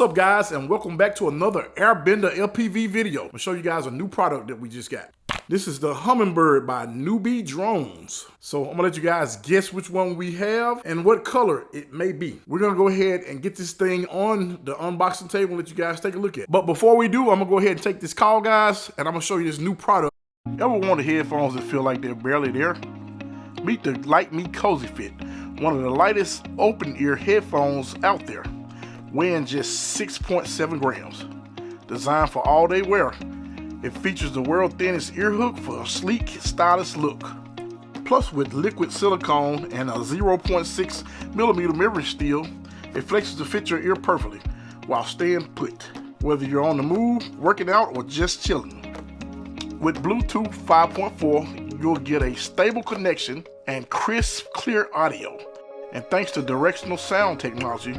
What's up, guys, and welcome back to another Airbender FPV video. I'm gonna show you guys a new product that we just got. This is the Hummingbird by Newbie Drones. So I'm gonna let you guys guess which one we have and what color it may be. We're gonna go ahead and get this thing on the unboxing table and let you guys take a look at it. But before we do, I'm gonna go ahead and take this call, guys, and I'm gonna show you this new product. Ever wanted headphones that feel like they're barely there? Meet the Lytmi CozyFit, one of the lightest open-ear headphones out there, weighing just 6.7 grams. Designed for all-day wear, it features the world's thinnest ear hook for a sleek, stylish look. Plus, with liquid silicone and a 0.6 millimeter mirror steel, it flexes to fit your ear perfectly while staying put, whether you're on the move, working out, or just chilling. With Bluetooth 5.4, you'll get a stable connection and crisp, clear audio. And thanks to directional sound technology,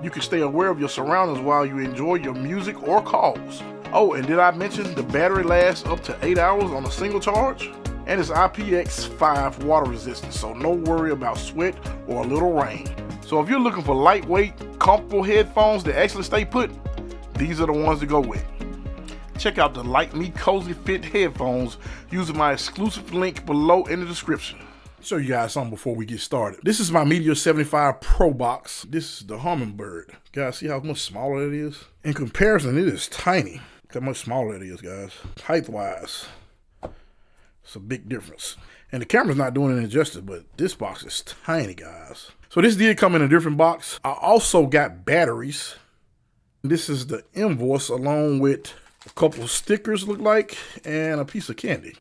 you can stay aware of your surroundings while you enjoy your music or calls. Oh, and did I mention the battery lasts up to 8 hours on a single charge? And it's IPX5 water resistant, so no worry about sweat or a little rain. So if you're looking for lightweight, comfortable headphones that actually stay put, these are the ones to go with. Check out the Lytmi CozyFit headphones using my exclusive link below in the description. Show you guys something before we get started. This is my Meteor 75 Pro box. This is the Hummingbird. Guys, see how much smaller it is? In comparison, it is tiny. Look how much smaller it is, guys. Height-wise, it's a big difference. And the camera's not doing any justice, but this box is tiny, guys. So this did come in a different box. I also got batteries. This is the invoice along with a couple of stickers, look like, and a piece of candy.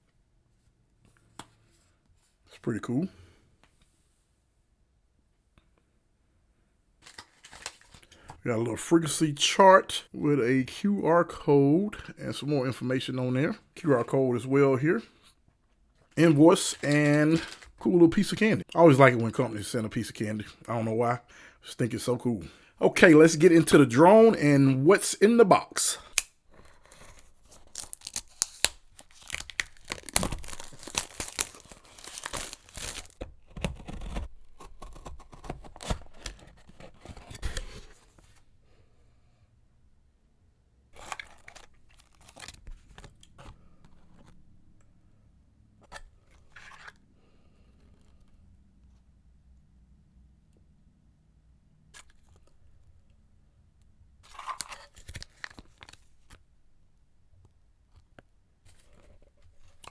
It's pretty cool. We got a little frequency chart with a QR code and some more information on there. QR code as well here. Invoice and cool little piece of candy. I always like it when companies send a piece of candy. I don't know why. I just think it's so cool. Okay, let's get into the drone and what's in the box.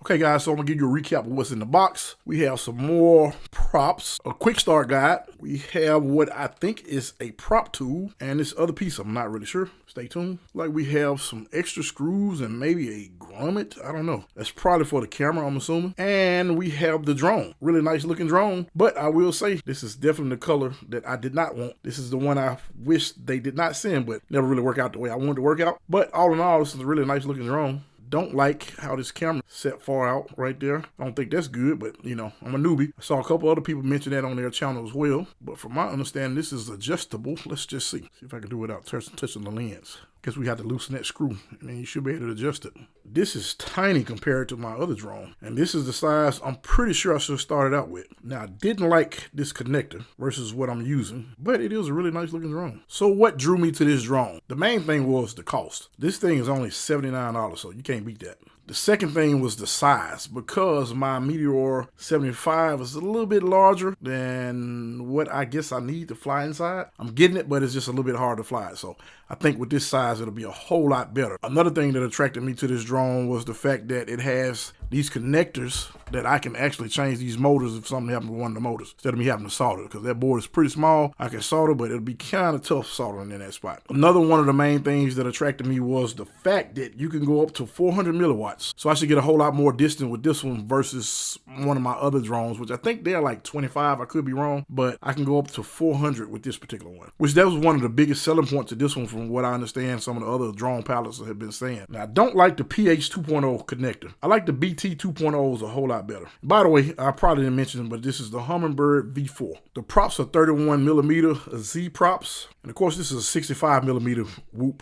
Okay, guys, so I'm gonna give you a recap of what's in the box. We have some more props, a quick start guide. We have what I think is a prop tool, and this other piece, I'm not really sure. Stay tuned. Like, we have some extra screws and maybe a grommet. I don't know. That's probably for the camera, I'm assuming. And we have the drone. Really nice looking drone. But I will say, this is definitely the color that I did not want. This is the one I wish they did not send, but never really worked out the way I wanted it to work out. But all in all, this is a really nice looking drone. Don't like how this camera set far out right there. I don't think that's good, but you know, I'm a newbie. I saw a couple other people mention that on their channel as well. But from my understanding, this is adjustable. Let's just see if I can do it without touching the lens. Guess we have to loosen that screw, and then you should be able to adjust it. This is tiny compared to my other drone, and this is the size I'm pretty sure I should have started out with. Now, I didn't like this connector versus what I'm using, but it is a really nice looking drone. So what drew me to this drone? The main thing was the cost. This thing is only $79, so you can't beat that. The second thing was the size, because my Meteor 75 is a little bit larger than what I guess I need to fly inside. I'm getting it, but it's just a little bit hard to fly it. So I think with this size, it'll be a whole lot better. Another thing that attracted me to this drone was the fact that it has these connectors that I can actually change these motors if something happens with one of the motors, instead of me having to solder, because that board is pretty small. I can solder, but it'll be kind of tough soldering in that spot. Another one of the main things that attracted me was the fact that you can go up to 400 milliwatts. So I should get a whole lot more distance with this one versus one of my other drones, which I think they're like 25. I could be wrong, but I can go up to 400 with this particular one, which that was one of the biggest selling points of this one from what I understand some of the other drone pilots have been saying. Now, I don't like the PH 2.0 connector. I like the BT 2.0s a whole lot better. By the way, I probably didn't mention it, but this is the Hummingbird V4. The props are 31 millimeter Z props. And of course, this is a 65 millimeter whoop.